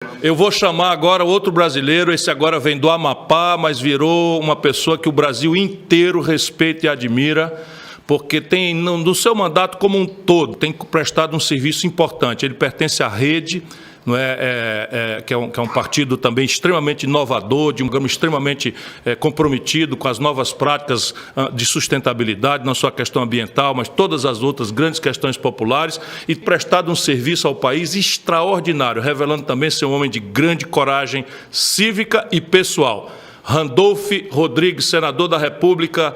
Eu vou chamar agora outro brasileiro, esse agora vem do Amapá, mas virou uma pessoa que o Brasil inteiro respeita e admira, porque tem, no seu mandato como um todo, tem prestado um serviço importante. Ele pertence à Rede, não que é um partido também extremamente inovador, de um programa extremamente comprometido com as novas práticas de sustentabilidade, não só a questão ambiental, mas todas as outras grandes questões populares, e prestado um serviço ao país extraordinário, revelando também ser um homem de grande coragem cívica e pessoal. Randolph Rodrigues, senador da República,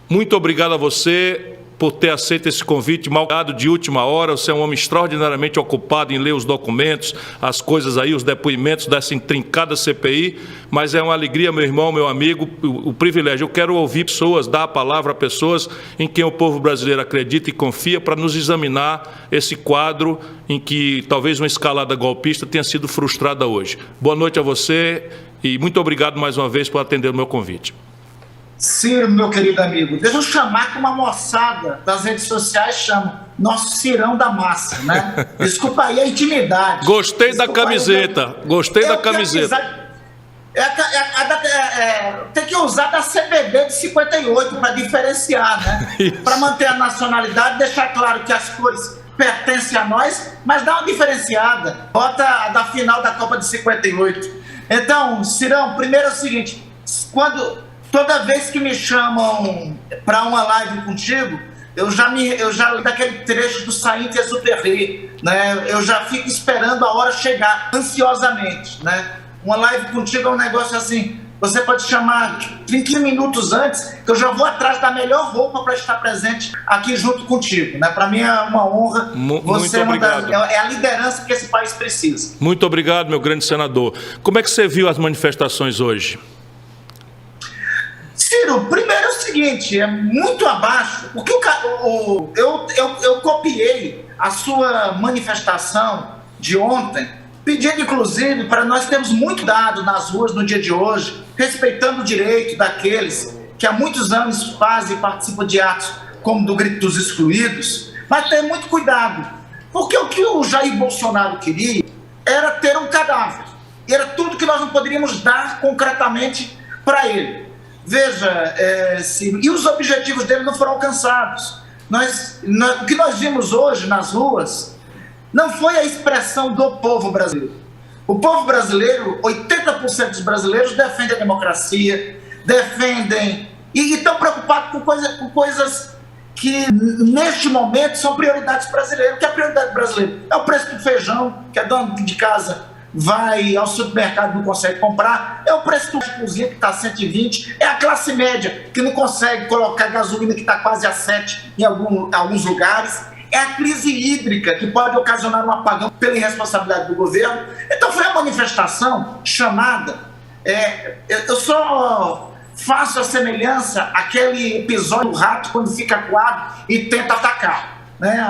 muito obrigado a você por ter aceito esse convite malgrado de última hora. Você é um homem extraordinariamente ocupado em ler os documentos, as coisas aí, os depoimentos dessa intrincada CPI, mas é uma alegria, meu irmão, meu amigo, o privilégio. Eu quero ouvir pessoas, dar a palavra a pessoas em quem o povo brasileiro acredita e confia para nos examinar esse quadro em que talvez uma escalada golpista tenha sido frustrada hoje. Boa noite a você e muito obrigado mais uma vez por atender o meu convite. Ciro, meu querido amigo, deixa eu chamar como a moçada das redes sociais chama, nosso Cirão da massa, né? Desculpa aí a intimidade. Gostei da camiseta, gostei da camiseta. Tem que usar da CBD de 58 para diferenciar, né? Para manter a nacionalidade, deixar claro que as cores pertencem a nós, mas dá uma diferenciada. Bota a da final da Copa de 58. Então, Cirão, primeiro é o seguinte, toda vez que me chamam para uma live contigo, eu já li daquele trecho do Saint-Exupéry, né? Eu já fico esperando a hora chegar, ansiosamente, né? Uma live contigo é um negócio assim, você pode chamar 30 minutos antes, que eu já vou atrás da melhor roupa para estar presente aqui junto contigo, né? Para mim é uma honra. Você é a liderança que esse país precisa. Muito obrigado, meu grande senador. Como é que você viu as manifestações hoje? Ciro, primeiro é o seguinte, é muito abaixo, porque eu copiei a sua manifestação de ontem, pedindo inclusive para nós termos muito dado nas ruas no dia de hoje, respeitando o direito daqueles que há muitos anos fazem e participam de atos como do Grito dos Excluídos, mas ter muito cuidado, porque o que o Jair Bolsonaro queria era ter um cadáver, e era tudo que nós não poderíamos dar concretamente para ele. Veja, e os objetivos dele não foram alcançados. O que nós vimos hoje nas ruas não foi a expressão do povo brasileiro. O povo brasileiro, 80% dos brasileiros defendem a democracia, defendem e estão preocupados com coisas que neste momento são prioridades brasileiras. O que é prioridade brasileira? É o preço do feijão, que a dona de casa vai ao supermercado e não consegue comprar, é o preço do cozinha que está 120, é a classe média que não consegue colocar gasolina que está quase a 7 em alguns lugares, é a crise hídrica que pode ocasionar um apagão pela irresponsabilidade do governo. Então foi a manifestação chamada, eu só faço a semelhança àquele episódio do rato quando fica acuado e tenta atacar, né?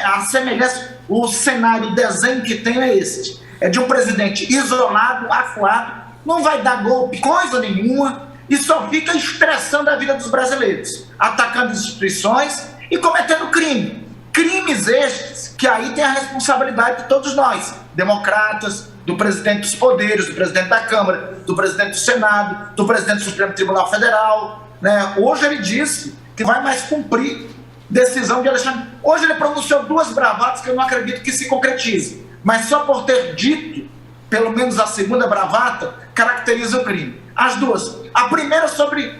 A semelhança, o cenário, o desenho que tem é esse. É de um presidente isolado, acuado, não vai dar golpe, coisa nenhuma, e só fica estressando a vida dos brasileiros, atacando instituições e cometendo crime. Crimes estes que aí tem a responsabilidade de todos nós, democratas, do presidente dos poderes, do presidente da Câmara, do presidente do Senado, do presidente do Supremo Tribunal Federal, né? Hoje ele disse que vai mais cumprir decisão de Alexandre. Hoje ele pronunciou duas bravatas que eu não acredito que se concretize. Mas só por ter dito, pelo menos a segunda bravata, caracteriza o crime. As duas. A primeira sobre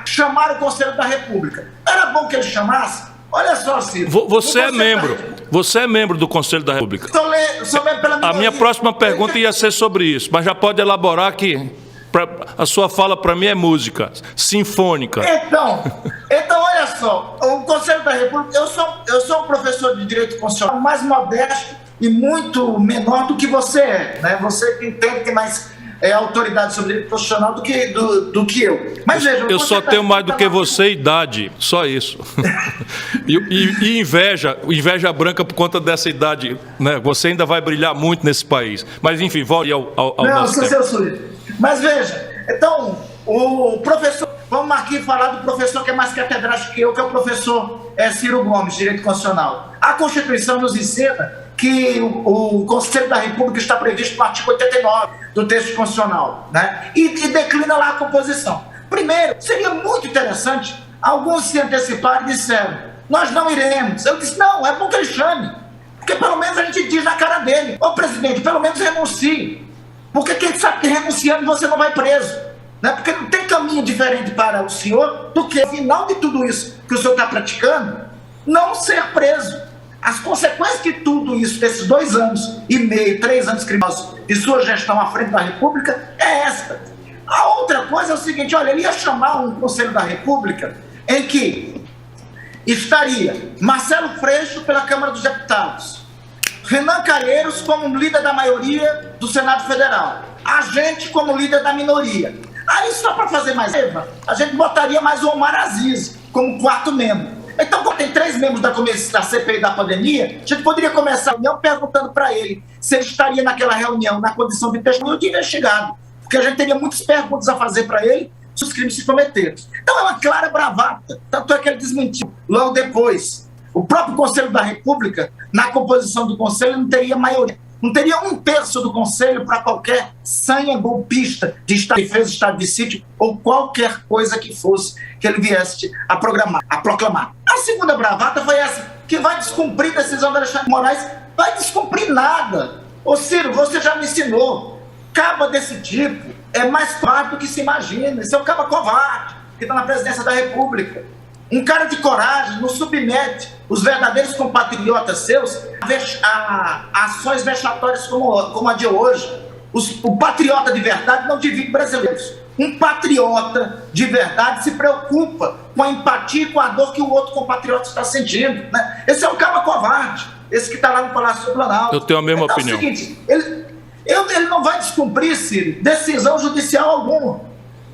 chamar o Conselho da República. Era bom que ele chamasse? Olha só, Ciro. Você é membro do Conselho da República. Sou membro pela a minha próxima pergunta ia ser sobre isso, mas já pode elaborar que a sua fala para mim é música sinfônica. Então olha só, o Conselho da República, eu sou um professor de Direito Constitucional mais modesto e muito menor do que você é, né? Você que entende que mais autoridade sobre direito constitucional do que eu. Mas veja, eu só tenho mais do que você idade, só isso. e inveja branca por conta dessa idade, né? Você ainda vai brilhar muito nesse país. Mas enfim, volte ao nosso tempo. Mas veja, então, o professor, vamos aqui falar do professor que é mais catedrático que eu, que é o professor Ciro Gomes, Direito Constitucional. A Constituição nos ensina que o Conselho da República está previsto no artigo 89 do texto constitucional, né? E declina lá a composição. Primeiro, seria muito interessante, alguns se anteciparam e disseram, nós não iremos. Eu disse, não, é bom que ele chame, porque pelo menos a gente diz na cara dele, ô presidente, pelo menos renuncie, porque quem sabe que renunciando você não vai preso, né? Porque não tem caminho diferente para o senhor do que, ao final de tudo isso que o senhor está praticando, não ser preso. As consequências de tudo isso, desses 2 anos e meio, 3 anos criminosos de sua gestão à frente da República, é esta. A outra coisa é o seguinte, olha, ele ia chamar um Conselho da República em que estaria Marcelo Freixo pela Câmara dos Deputados, Renan Calheiros como líder da maioria do Senado Federal, a gente como líder da minoria. Aí, só para fazer mais raiva, a gente botaria mais o Omar Aziz como 4º membro. Então, quando tem 3 membros da CPI da pandemia, a gente poderia começar a reunião perguntando para ele se ele estaria naquela reunião na condição de testemunho de investigado. Porque a gente teria muitas perguntas a fazer para ele sobre os crimes se cometeram. Então, é uma clara bravata. Tanto é que ele desmentiu logo depois. O próprio Conselho da República, na composição do Conselho, não teria maioria. Não teria 1/3 do Conselho para qualquer sanha golpista de Estado de Defesa, Estado de Sítio ou qualquer coisa que fosse que ele viesse a proclamar. A segunda bravata foi essa, que vai descumprir a decisão do Alexandre de Moraes. Vai descumprir nada. Ô Ciro, você já me ensinou. Caba desse tipo é mais claro do que se imagina. Esse é o caba covarde que está na presidência da República. Um cara de coragem não submete os verdadeiros compatriotas seus a ações vexatórias como a de hoje. O patriota de verdade não divide brasileiros. Um patriota de verdade se preocupa com a empatia e com a dor que o outro compatriota está sentindo, né? Esse é o caba covarde, esse que está lá no Palácio do Planalto. Eu tenho a mesma opinião. É o seguinte, ele não vai descumprir, Ciro, decisão judicial alguma,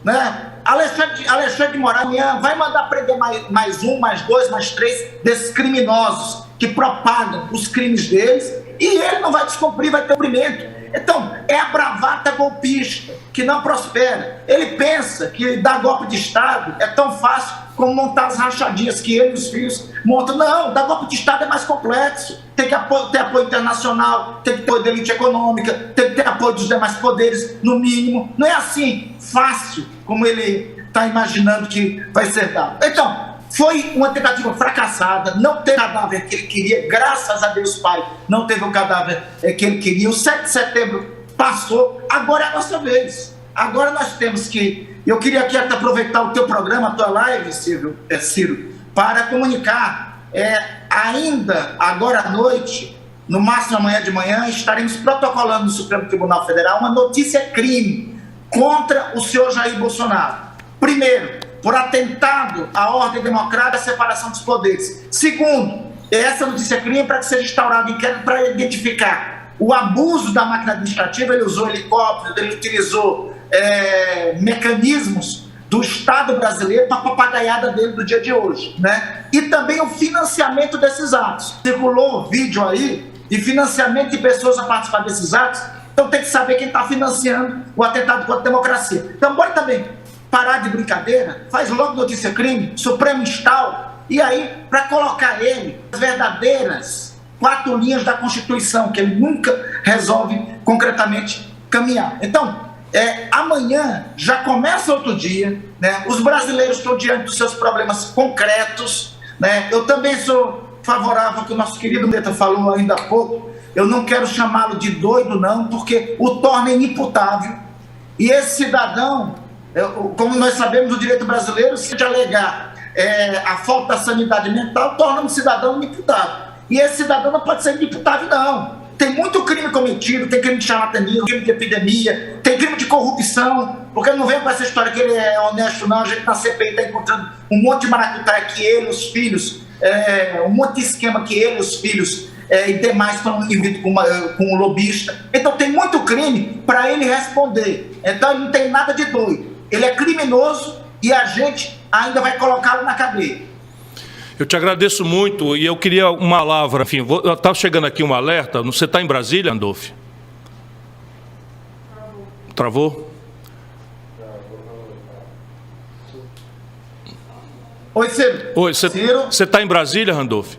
né? Alexandre de Moraes vai mandar prender mais 1, mais 2, mais 3 desses criminosos que propagam os crimes deles e ele não vai descumprir, vai ter cumprimento. Então, é a bravata golpista que não prospera. Ele pensa que dar golpe de Estado é tão fácil como montar as rachadinhas que ele e os filhos montam. Não, dar golpe de Estado é mais complexo. Tem que ter apoio internacional, tem que ter apoio da elite econômica, tem que ter apoio dos demais poderes, no mínimo. Não é assim fácil como ele está imaginando que vai ser dado. Então, foi uma tentativa fracassada, não teve o cadáver que ele queria, graças a Deus Pai, não teve o cadáver que ele queria. O 7 de setembro passou, agora é a nossa vez. Agora nós temos que... Eu queria aqui até aproveitar o teu programa, a tua live, Ciro, para comunicar, ainda agora à noite, no máximo amanhã de manhã, estaremos protocolando no Supremo Tribunal Federal uma notícia-crime contra o senhor Jair Bolsonaro. Primeiro, por atentado à ordem democrática e à separação dos poderes. Segundo, essa notícia-crime para que seja instaurado inquérito para identificar o abuso da máquina administrativa. Ele usou helicópteros, ele utilizou mecanismos do Estado brasileiro para a papagaiada dele do dia de hoje, né? E também o financiamento desses atos. Circulou vídeo aí de financiamento de pessoas a participar desses atos, então tem que saber quem está financiando o atentado contra a democracia. Então bora também parar de brincadeira, faz logo notícia-crime, Supremo instaura, e aí, para colocar ele as verdadeiras 4 linhas da Constituição, que ele nunca resolve concretamente caminhar. Então, amanhã já começa outro dia, né? Os brasileiros estão diante dos seus problemas concretos, né? Eu também sou favorável ao que o nosso querido Meta falou ainda há pouco. Eu não quero chamá-lo de doido, não, porque o torna inimputável. E esse cidadão, como nós sabemos, o direito brasileiro, se de alegar a falta da sanidade mental, torna um cidadão inimputável. E esse cidadão não pode ser inimputável, não. Tem muito crime cometido, tem crime de charlatanismo, crime de epidemia, tem crime de corrupção, porque não vem com essa história que ele é honesto, não. A gente na CPI está encontrando um monte de maracutaia que ele, os filhos, um monte de esquema que ele, os filhos e demais estão envolvidos com o lobista. Então tem muito crime para ele responder. Então ele não tem nada de doido. Ele é criminoso e a gente ainda vai colocá-lo na cadeia. Eu te agradeço muito e eu queria uma palavra, enfim, está chegando aqui um alerta. Você está em Brasília, Randolph? Travou? Oi, Ciro. Oi, você está em Brasília, Randolph?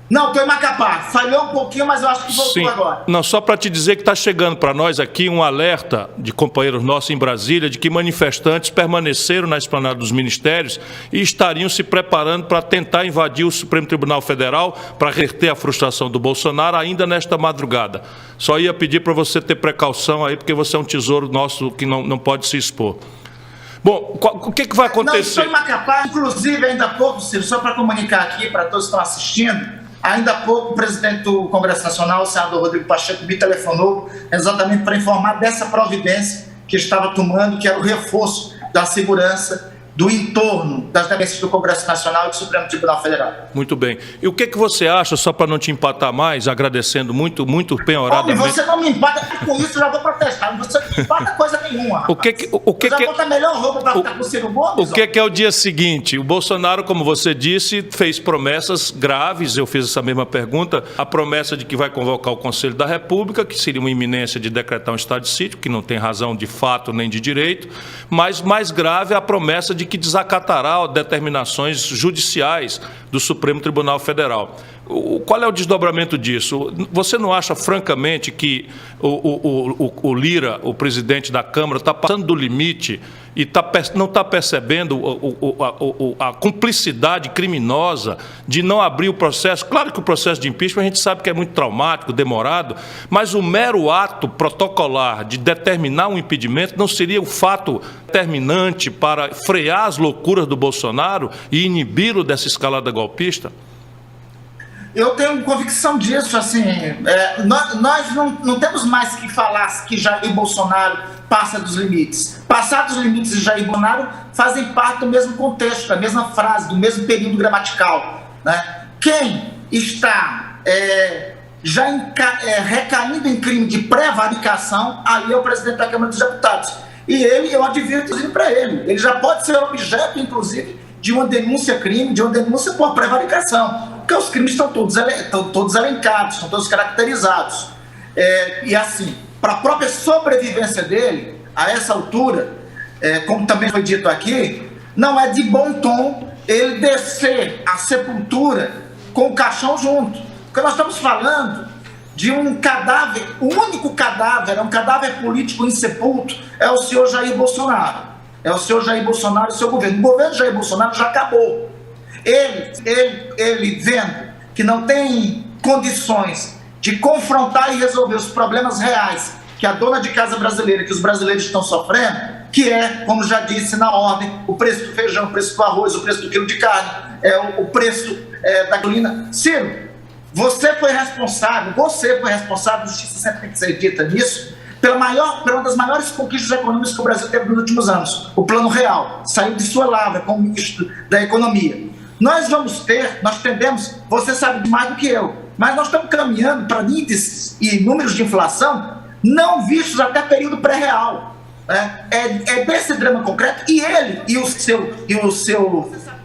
Não, estou em Macapá. Falhou um pouquinho, mas eu acho que voltou agora. Não, só para te dizer que está chegando para nós aqui um alerta de companheiros nossos em Brasília de que manifestantes permaneceram na esplanada dos ministérios e estariam se preparando para tentar invadir o Supremo Tribunal Federal para reverter a frustração do Bolsonaro ainda nesta madrugada. Só ia pedir para você ter precaução aí, porque você é um tesouro nosso que não pode se expor. Bom, o que vai acontecer? Não, estou em Macapá, inclusive, ainda há pouco, Ciro, só para comunicar aqui para todos que estão assistindo, ainda há pouco o presidente do Congresso Nacional, o senador Rodrigo Pacheco, me telefonou exatamente para informar dessa providência que estava tomando, que era o reforço da segurança do entorno das dependências do Congresso Nacional e do Supremo Tribunal Federal. Muito bem. E o que você acha, só para não te empatar mais, agradecendo muito penhoradamente... Você não me empata com isso, eu já vou protestar. Você não me empata coisa nenhuma, rapaz. Eu já vou botar melhor roupa para ficar com o Ciro Gomes. O que é o dia seguinte? O Bolsonaro, como você disse, fez promessas graves, eu fiz essa mesma pergunta, a promessa de que vai convocar o Conselho da República, que seria uma iminência de decretar um estado de sítio, que não tem razão de fato nem de direito, mas mais grave é a promessa de que desacatará determinações judiciais do Supremo Tribunal Federal. Qual é o desdobramento disso? Você não acha, francamente, que o Lira, o presidente da Câmara, está passando do limite e não está percebendo a cumplicidade criminosa de não abrir o processo? Claro que o processo de impeachment a gente sabe que é muito traumático, demorado, mas o mero ato protocolar de determinar um impedimento não seria o fato determinante para frear as loucuras do Bolsonaro e inibi-lo dessa escalada golpista? Eu tenho convicção disso, assim, nós não temos mais que falar que Jair Bolsonaro passa dos limites. Passar dos limites e Jair Bolsonaro fazem parte do mesmo contexto, da mesma frase, do mesmo período gramatical, né? Quem está recaindo em crime de prevaricação, aí é o presidente da Câmara dos Deputados. E eu advirto, inclusive, para ele já pode ser objeto, inclusive, de uma denúncia-crime, de uma denúncia por prevaricação, porque os crimes estão todos elencados, estão todos caracterizados. E assim, para a própria sobrevivência dele, a essa altura, como também foi dito aqui, não é de bom tom ele descer a sepultura com o caixão junto, porque nós estamos falando de um cadáver, o único cadáver, é um cadáver político insepulto, é o senhor Jair Bolsonaro. É o senhor Jair Bolsonaro e o seu governo. O governo Jair Bolsonaro já acabou. Ele vendo que não tem condições de confrontar e resolver os problemas reais que a dona de casa brasileira, que os brasileiros estão sofrendo, que é, como já disse na ordem, o preço do feijão, o preço do arroz, o preço do quilo de carne, o preço da gasolina. Ciro, você foi responsável, a justiça sempre tem que ser dita nisso, pela uma das maiores conquistas econômicas que o Brasil teve nos últimos anos, o Plano Real, saiu de sua lavra como ministro da Economia. Nós tendemos, você sabe mais do que eu, mas nós estamos caminhando para índices e números de inflação não vistos até período pré-real. Né? É desse drama concreto, e ele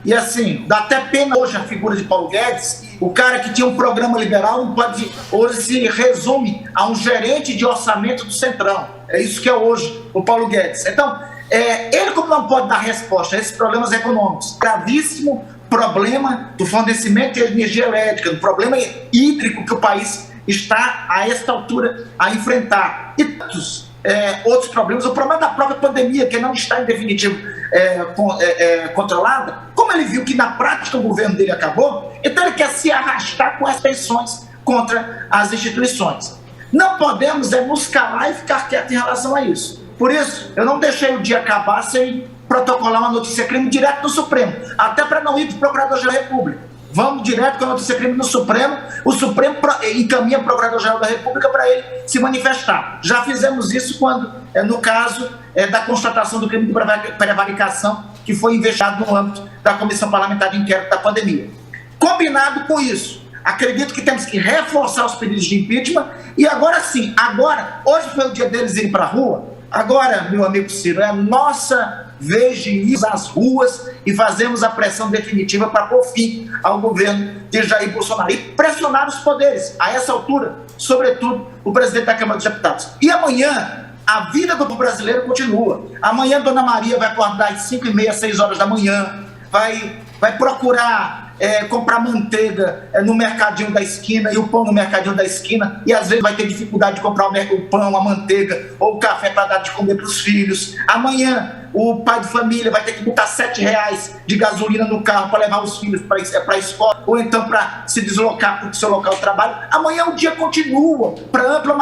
e assim, dá até pena hoje a figura de Paulo Guedes, o cara que tinha um programa liberal não pode, hoje se resume a um gerente de orçamento do Centrão. É isso que é hoje o Paulo Guedes. Então, ele como não pode dar resposta a esses problemas econômicos, gravíssimo problema do fornecimento de energia elétrica, do problema hídrico que o país está a esta altura a enfrentar, e tantos outros problemas, o problema da própria pandemia, que não está em definitivo controlada, como ele viu que na prática o governo dele acabou, então ele quer se arrastar com as tensões contra as instituições. Não podemos nos calar e ficar quieto em relação a isso. Por isso, eu não deixei o dia acabar sem protocolar uma notícia-crime direto do Supremo, até para não ir para o Procurador-Geral da República. Vamos direto com a notícia-crime no Supremo, o Supremo encaminha o Procurador-Geral da República para ele se manifestar. Já fizemos isso quando, no caso da constatação do crime de prevaricação, que foi investigado no âmbito da Comissão Parlamentar de Inquérito da Pandemia. Combinado com isso, acredito que temos que reforçar os pedidos de impeachment, e agora sim, hoje foi o dia deles irem para a rua, agora, meu amigo Ciro, é a nossa vez de ir às ruas e fazermos a pressão definitiva para pôr fim ao governo de Jair Bolsonaro e pressionar os poderes, a essa altura, sobretudo o presidente da Câmara dos Deputados. E amanhã, a vida do brasileiro continua. Amanhã, Dona Maria vai acordar às 5h30, 6 horas da manhã, vai procurar comprar manteiga no mercadinho da esquina e o pão no mercadinho da esquina, e às vezes vai ter dificuldade de comprar o pão, a manteiga ou o café para dar de comer para os filhos. Amanhã o pai de família vai ter que botar R$7 de gasolina no carro para levar os filhos para a escola, ou então para se deslocar para o seu local de trabalho. Amanhã o dia continua para a ampla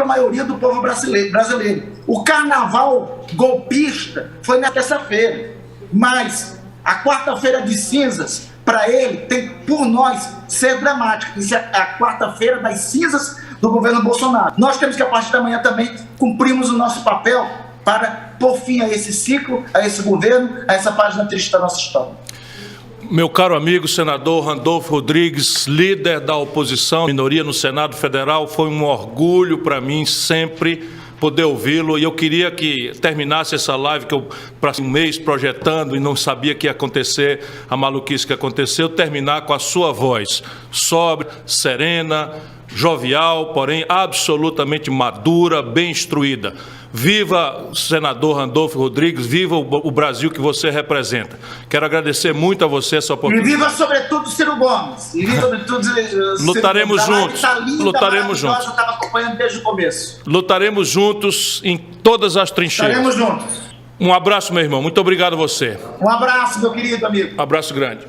maioria do povo brasileiro. O carnaval golpista foi na terça-feira, mas a quarta-feira de cinzas, para ele, tem por nós ser dramática. Isso é a quarta-feira das cinzas do governo Bolsonaro. Nós temos que, a partir da manhã, também cumprirmos o nosso papel para pôr fim a esse ciclo, a esse governo, a essa página triste da nossa história. Meu caro amigo senador Randolfo Rodrigues, líder da oposição, minoria no Senado Federal, foi um orgulho para mim sempre poder ouvi-lo, e eu queria que terminasse essa live, que eu passei um mês projetando e não sabia que ia acontecer, a maluquice que aconteceu, terminar com a sua voz, sóbria, serena, jovial, porém absolutamente madura, bem instruída. Viva o senador Randolfo Rodrigues, viva o Brasil que você representa. Quero agradecer muito a você essa oportunidade. E viva sobretudo Ciro Gomes. E viva sobretudo lutaremos juntos. Lutaremos juntos. Eu estava acompanhando desde o começo. Lutaremos juntos em todas as trincheiras. Estaremos juntos. Um abraço, meu irmão. Muito obrigado a você. Um abraço, meu querido amigo. Um abraço grande.